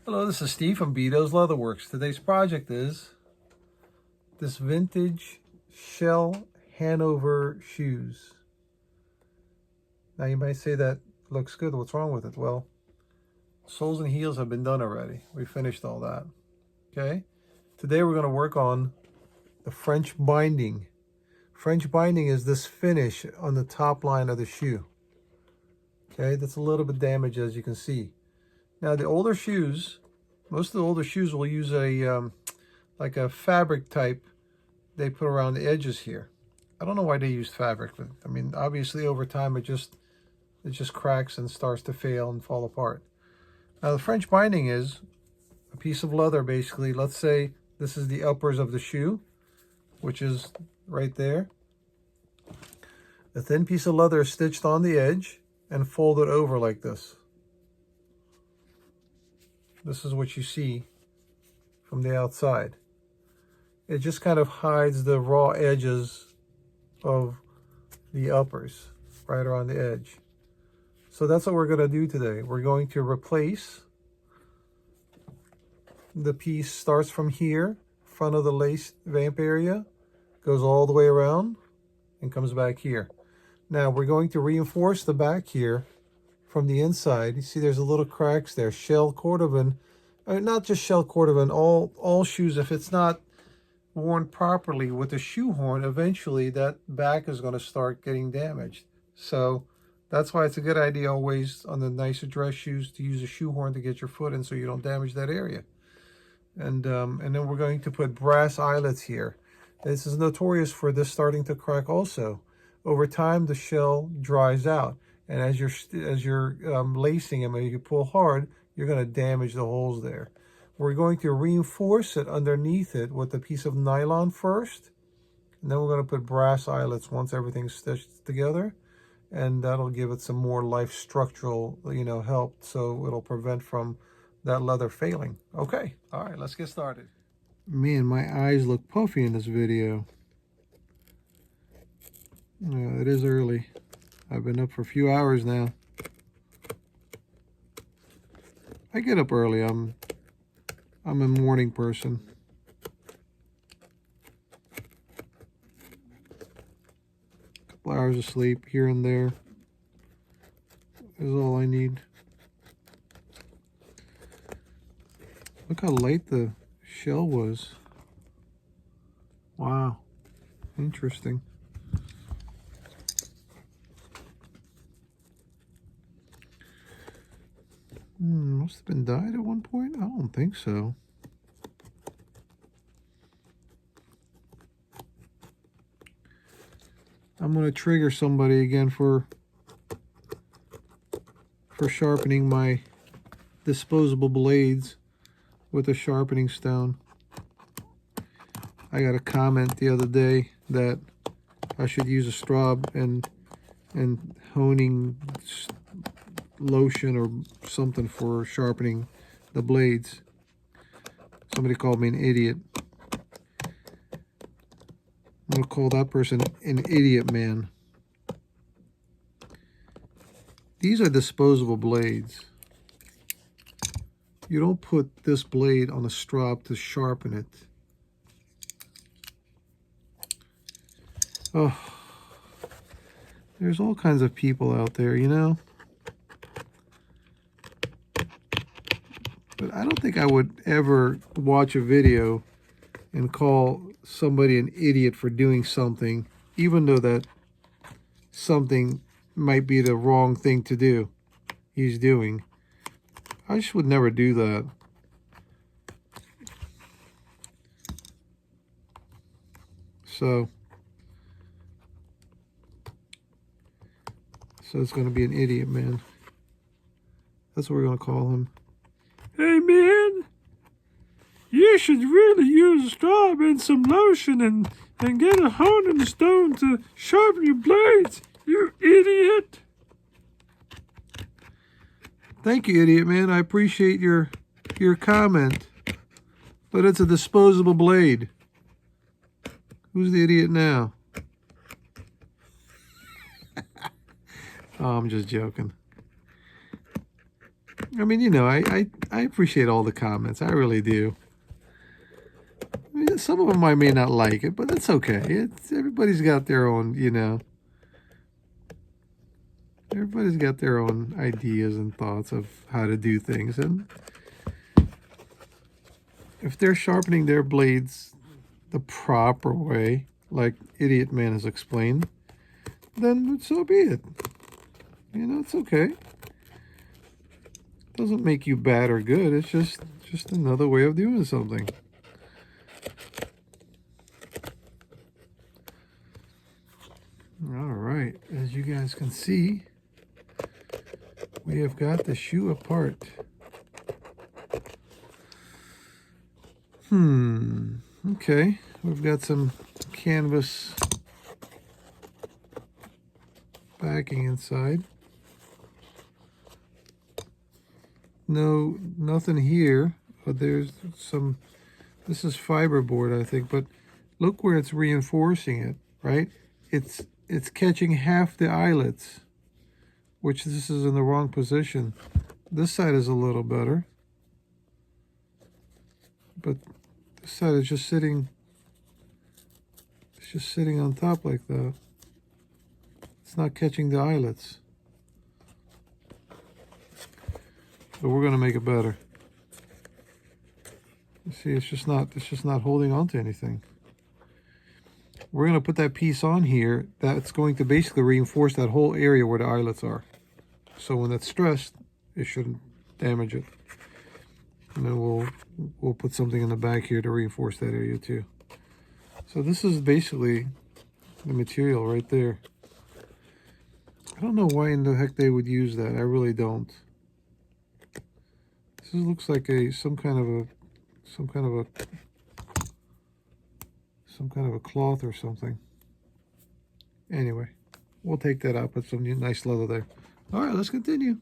Hello, this is Steve from Beaute's Leatherworks. Today's project is this vintage shell Hanover shoes. Now you might say that looks good. What's wrong with it? Well, soles and heels have been done already. We finished all that. Okay. Today we're going to work on the French binding. French binding is this finish on the top line of the shoe. Okay, that's a little bit damaged as you can see. Now the older shoes, most of the older shoes will use a like a fabric type they put around the edges here. I don't know why they used fabric, but I mean obviously over time it just cracks and starts to fail and fall apart. Now the French binding is a piece of leather basically. Let's say this is the uppers of the shoe, which is right there. A thin piece of leather is stitched on the edge and folded over like this. This is what you see from the outside. It just kind of hides the raw edges of the uppers right around the edge. So that's what we're going to do today. We're going to replace the piece, starts from here, front of the lace vamp area, goes all the way around and comes back here. Now we're going to reinforce the back here from the inside. You see there's a little cracks there. Shell cordovan, not just shell cordovan, all shoes, if it's not worn properly with a shoe horn, eventually that back is going to start getting damaged. So that's why it's a good idea always on the nicer dress shoes to use a shoe horn to get your foot in so you don't damage that area. And then we're going to put brass eyelets here. This is notorious for this starting to crack also. Over time, the shell dries out. And as you're lacing them and you pull hard, you're going to damage the holes there. We're going to reinforce it underneath it with a piece of nylon first. And then we're going to put brass eyelets once everything's stitched together. And that'll give it some more life structural, help. So it'll prevent from that leather failing. Okay. All right, let's get started. Man, my eyes look puffy in this video. Yeah, it is early. I've been up for a few hours now. I get up early. I'm a morning person. A couple hours of sleep here and there is all I need. Look how light the shell was. Wow. Interesting. Must have been dyed at one point? I don't think so. I'm going to trigger somebody again for sharpening my disposable blades with a sharpening stone. I got a comment the other day that I should use a straw and honing lotion or something for sharpening the blades. Somebody called me an idiot. I'm going to call that person an idiot man. These are disposable blades. You don't put this blade on a strop to sharpen it. Oh, there's all kinds of people out there, But I don't think I would ever watch a video and call somebody an idiot for doing something, even though that something might be the wrong thing to do he's doing. I just would never do that. So it's going to be an idiot man. That's what we're going to call him. Hey man, you should really use a straw and some lotion and get a honing stone to sharpen your blades, you idiot. Thank you, idiot man. I appreciate your comment. But it's a disposable blade. Who's the idiot now? Oh, I'm just joking. I mean, you know, I appreciate all the comments. I really do. I mean, some of them I may not like it, but that's okay. It's everybody's got their own, you know. Everybody's got their own ideas and thoughts of how to do things, and if they're sharpening their blades the proper way, like Idiot Man has explained, then so be it. You know, it's okay. Doesn't make you bad or good. It's just another way of doing something. All right, as you guys can see, we have got the shoe apart. Okay, we've got some canvas backing inside. No, nothing here, but there's some, this is fiberboard, I think, but look where it's reinforcing it, right? It's catching half the eyelets, which this is in the wrong position. This side is a little better, but this side is just sitting, it's just sitting on top like that. It's not catching the eyelets. So we're gonna make it better. You see, it's just not holding on to anything. We're gonna put that piece on here that's going to basically reinforce that whole area where the eyelets are. So when that's stressed, it shouldn't damage it. And then we'll put something in the back here to reinforce that area too. So this is basically the material right there. I don't know why in the heck they would use that. I really don't. This looks like some kind of a cloth or something. Anyway, we'll take that out, put some nice leather there. All right, let's continue.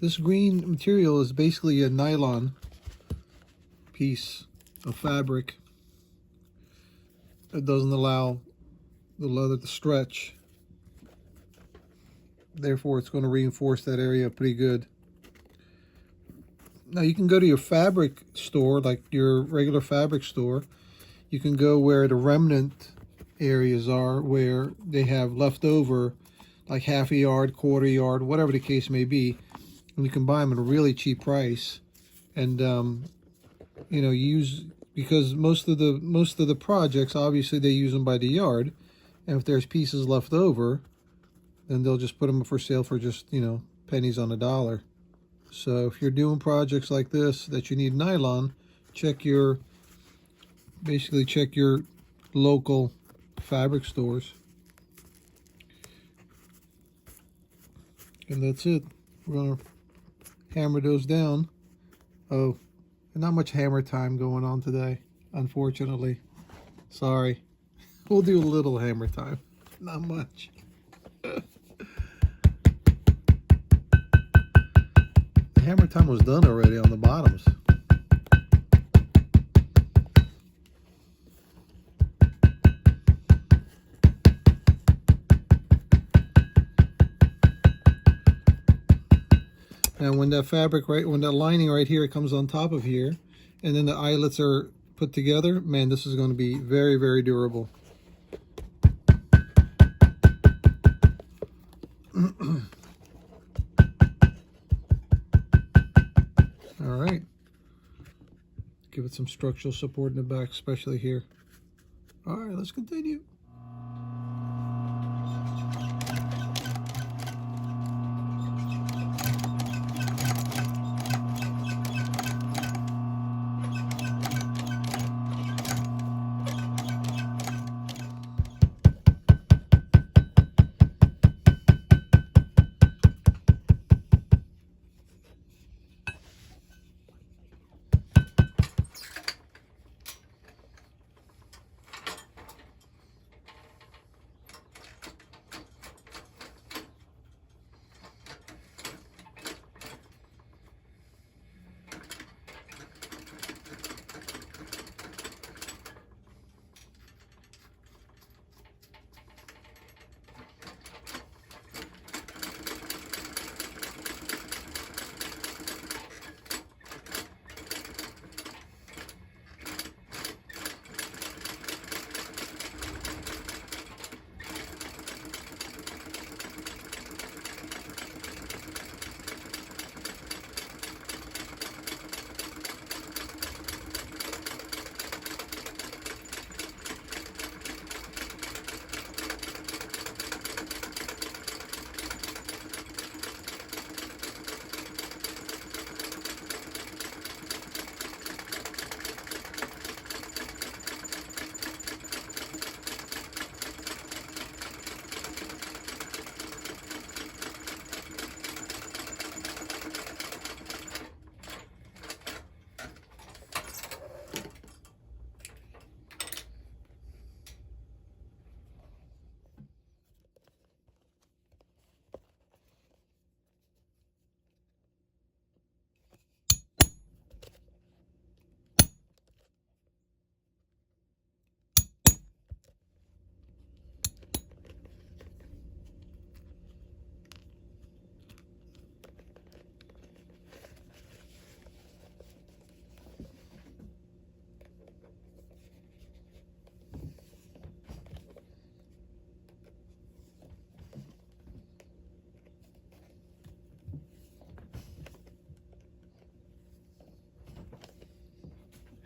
This green material is basically a nylon piece of fabric that doesn't allow the leather to stretch. Therefore, it's going to reinforce that area pretty good. Now, you can go to your fabric store, like your regular fabric store. You can go where the remnant areas are, where they have leftover, like half a yard, quarter yard, whatever the case may be. And you can buy them at a really cheap price, and you know, use, because most of the projects, obviously they use them by the yard, And if there's pieces left over, then they'll just put them up for sale for just, you know, pennies on the dollar. So if you're doing projects like this that you need nylon, basically check your local fabric stores. And that's it. We're gonna hammer those down. Oh, not much hammer time going on today, unfortunately. Sorry. We'll do a little hammer time, not much. The hammer time was done already on the bottoms. Now when that fabric, when that lining right here comes on top of here, and then the eyelets are put together, man, this is going to be very, very durable. All right. Give it some structural support in the back, especially here. All right, let's continue.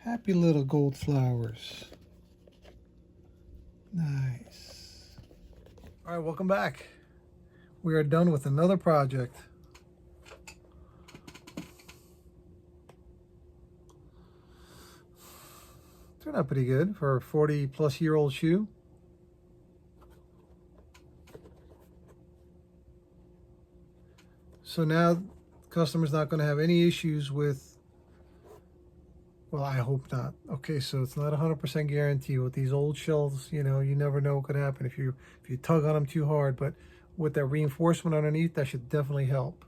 Happy little gold flowers. Nice. All right, welcome back. We are done with another project. Turned out pretty good for a 40-plus-year-old shoe. So now the customer's not going to have any issues with, well, I hope not. Okay, so it's not 100% guarantee with these old shells. You know, you never know what could happen if you tug on them too hard. But with that reinforcement underneath, that should definitely help.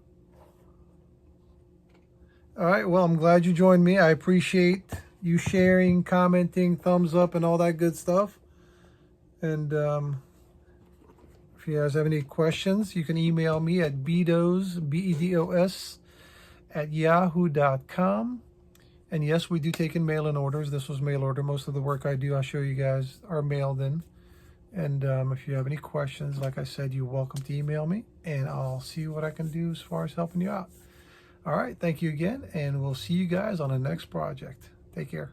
All right, well, I'm glad you joined me. I appreciate you sharing, commenting, thumbs up, and all that good stuff. And if you guys have any questions, you can email me at bedos, B-E-D-O-S, @yahoo.com. And yes, we do take in mail-in orders. This was mail order. Most of the work I do, I'll show you guys, are mailed in. And if you have any questions, like I said, you're welcome to email me, and I'll see what I can do as far as helping you out. All right, thank you again, and we'll see you guys on the next project. Take care.